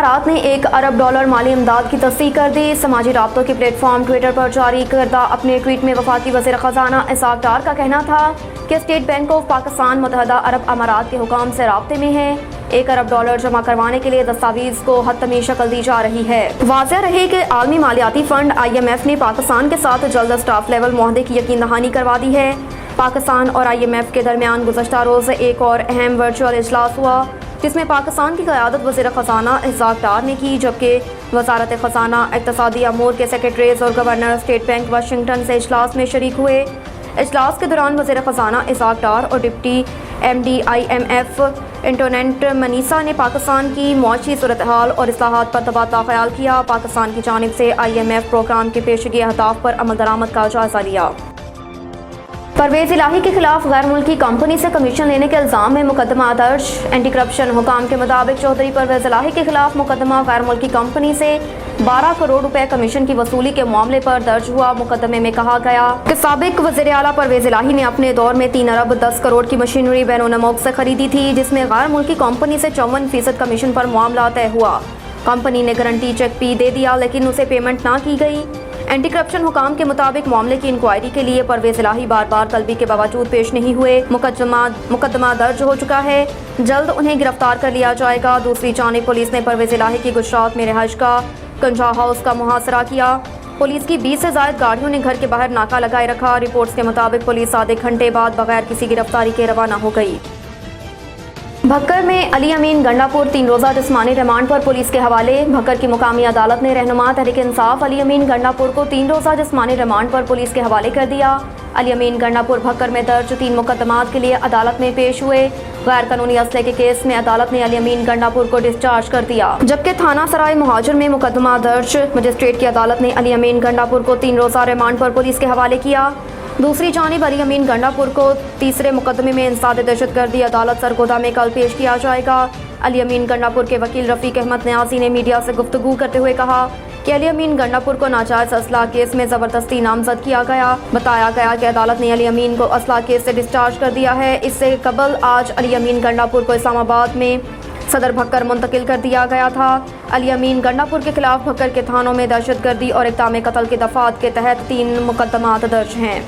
अमारात ने $1 अरब माली इमदाद की तस्दीक कर दी। समाजी राब्तों के प्लेटफॉर्म ट्विटर पर जारी करदा अपने ट्वीट में वफाकी वज़ीर ख़ज़ाना इसाक डार का कहना था कि स्टेट बैंक ऑफ पाकिस्तान मुत्तहदा अरब अमारात के हुकाम से राब्ते में है। $1 अरब जमा करवाने के लिए दस्तावेज को हतमी शक्ल दी जा रही है। वाज़ेह रहे कि आलमी मालियाती फंड IMF ने पाकिस्तान के साथ जल्द स्टाफ लेवल मुआहदे की यकीन दहानी करवा दी है। पाकिस्तान और IMF के दरमियान गुज़श्ता रोज़ एक और अहम वर्चुअल इजलास हुआ, जिसमें पाकिस्तान की क़यादत वज़ीर ख़ज़ाना इसाक डार ने की, जबकि वज़ारत ख़ज़ाना इक़्तिसादी अमूर के सेक्रेटरीज़ और गवर्नर स्टेट बैंक वाशिंगटन से इजलास में शरीक हुए। इजलास के दौरान वज़ीर ख़ज़ाना इसाक डार और डिप्टी MD IMF एंटोनेट मनीसा ने पाकिस्तान की मुआशी सूरत हाल और इस्लाहात पर तबादला ख्याल किया। पाकिस्तान की जानिब से IMF प्रोग्राम के पेशगी अहदाफ पर अमल दरामद का जायजा लिया। परवेज़ इलाही के खिलाफ गैर मुल्की कंपनी से कमीशन लेने के इल्ज़ाम में मुकदमा दर्ज। एंटी करप्शन हुकाम के मुताबिक चौधरी परवेज़ इलाही के खिलाफ मुकदमा गैर मुल्की कंपनी से 12 करोड़ रुपए कमीशन की वसूली के मामले पर दर्ज हुआ। मुकदमे में कहा गया कि साबिक वज़ीर आला परवेज़ इलाही ने अपने दौर में 3 अरब 10 करोड़ की मशीनरी बैरून मुल्क से खरीदी थी, जिसमें गैर मुल्की कंपनी से 54% कमीशन पर मामला तय हुआ। कंपनी ने गारंटी चेक भी दे दिया, लेकिन उसे पेमेंट ना की गई। एंटी करप्शन हुकाम के मुताबिक मामले की इंक्वायरी के लिए परवेज़ इलाही बार बार तलबी के बावजूद पेश नहीं हुए। मुकदमा दर्ज हो चुका है, जल्द उन्हें गिरफ्तार कर लिया जाएगा। दूसरी जानिब पुलिस ने परवेज़ इलाही की गुजरात में रिहाइश का कंजा हाउस का मुहासरा किया। पुलिस की 20 से ज़ायद गाड़ियों ने घर के बाहर नाका लगाए रखा। रिपोर्ट्स के मुताबिक पुलिस आधे घंटे बाद बगैर किसी गिरफ्तारी के रवाना हो गई। भक्कर में अली अमीन गंडापुर 3 रोज़ा जिस्मानी रिमांड पर पुलिस के हवाले। भक्कर की मुकामी अदालत ने रहनुमा तहरीक इंसाफ अली अमीन गंडापुर को 3 रोज़ा जिस्मानी रिमांड पर पुलिस के हवाले कर दिया। अली अमीन गंडापुर भक्कर में दर्ज 3 मुकदमात के लिए अदालत में पेश हुए। गैर कानूनी असले के केस में अदालत ने अली अमीन गंडापुर को डिस्चार्ज कर दिया, जबकि थाना सराय मुहाजिर में मुकदमा दर्ज मजिस्ट्रेट की अदालत ने अली अमीन गंडापुर को 3 रोज़ा रिमांड पर पुलिस के हवाले किया। दूसरी जानिब अली अमीन गंडापुर को तीसरे मुकदमे में इंसाद दहशतगर्दी अदालत सरगोदा में कल पेश किया जाएगा। अली अमीन गंडापुर के वकील रफ़ीक अहमद न्याजी ने मीडिया से गुफ्तगू करते हुए कहा कि अली अमीन गंडापुर को नाजायज़ असला केस में ज़बरदस्ती नामजद किया गया। बताया गया कि अदालत ने अली अमीन को असला केस से डिस्चार्ज कर दिया है। इससे कबल आज अली अमीन गंडापुर को इस्लामाबाद में सदर भक्कर मुंतकिल कर दिया गया था। अली अमीन गंडापुर के खिलाफ भक्कर के थानों में दहशतगर्दी और इक़दाम कत्ल के दफ़ात के तहत 3 मुकदमात दर्ज हैं।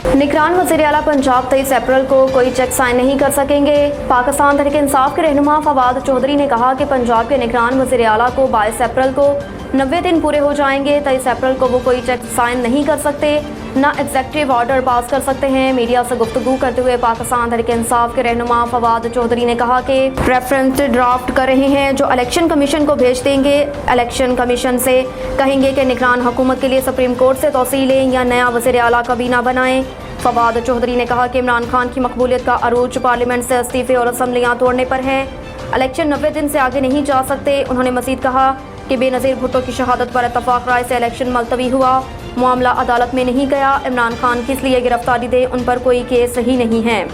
निगरान वज़ीर आला पंजाब 23 अप्रैल को कोई चेक साइन नहीं कर सकेंगे। पाकिस्तान तहरीक इंसाफ के रहनुमा फवाद चौधरी ने कहा कि पंजाब के निगरान वज़ीर आला को 22 अप्रैल को 90 दिन पूरे हो जाएंगे। 23 अप्रैल को वो कोई चेक साइन नहीं कर सकते, ना एग्जेक्टिव ऑर्डर पास कर सकते हैं। मीडिया से गुफ्तगू करते हुए पाकिस्तान तहरीक इंसाफ के रहनुमा फवाद चौधरी ने कहा कि प्रेफरेंस ड्राफ्ट कर रहे हैं, जो इलेक्शन कमीशन को भेज देंगे। इलेक्शन कमीशन से कहेंगे कि निगरान हुकूमत के लिए सुप्रीम कोर्ट से तौसील लें या नया वज़ीर आला काबीना बनाएं। फवाद चौधरी ने कहा कि इमरान खान की मकबूलियत का अरूज पार्लियामेंट से इस्तीफे और असम्बलियाँ तोड़ने पर है। इलेक्शन 90 दिन से आगे नहीं जा सकते। उन्होंने मजीद कहा कि बेनज़ीर भुट्टो की शहादत पर इत्तफाक राय से इलेक्शन मुलतवी हुआ, मामला अदालत में नहीं गया। इमरान खान किस लिए गिरफ्तारी दे, उन पर कोई केस ही नहीं है।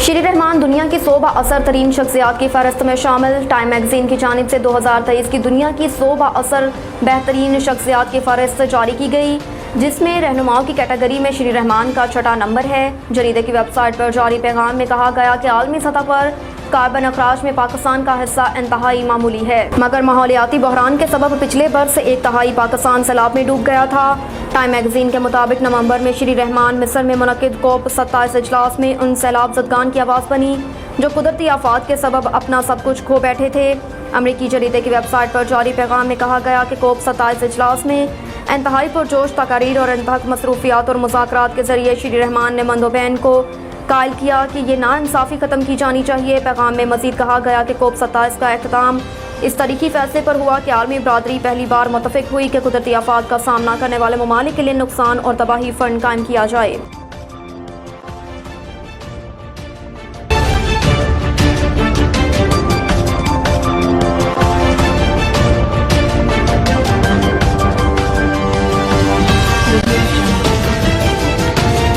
श्री रहमान दुनिया की 100 बाअसर तरीन शख्सियात की फहरिस्त में शामिल। टाइम मैगजीन की जानिब से 2023 की दुनिया की 100 बाअसर बेहतरीन शख्सियात की फहरिस्त जारी की गई, जिसमें रहनुमाओं की कैटेगरी में श्री रहमान का 6ठा नंबर है। जरीदे की वेबसाइट पर जारी पैगाम में कहा गया कि आलमी सतह पर कार्बन अखराज में पाकिस्तान का हिस्सा इंतहाई मामूली है, मगर माहौलियाती बहरान के सबब पिछले बरस 1/3 पाकिस्तान सैलाब में डूब गया था। टाइम मैगजीन के मुताबिक नवंबर में श्री रहमान मिस्र में मुनक्किद COP 27 इजलास में उन सैलाब ज़दगान की आवाज़ बनी जो कुदरती आफात के सबब अपना सब कुछ खो बैठे थे। अमरीकी जरीदे की वेबसाइट पर जारी पैगाम में कहा गया कि COP 27 इजलास में इंतहाई पुरजोश तकारीर और इंतहाई मसरूफियात और मुज़ाकरात के जरिए श्री रहमान ने मंदोबैन को कायल किया कि ये नाइंसाफ़ी ख़त्म की जानी चाहिए। पैगाम में मज़ीद कहा गया कि COP 27 का अख्ताम इस तारीखी फैसले पर हुआ कि आलमी बरादरी पहली बार मुत्तफ़िक़ हुई कि कुदरती आफात का सामना करने वाले ममालिक के लिए नुकसान और तबाही फ़ंड कायम किया जाए।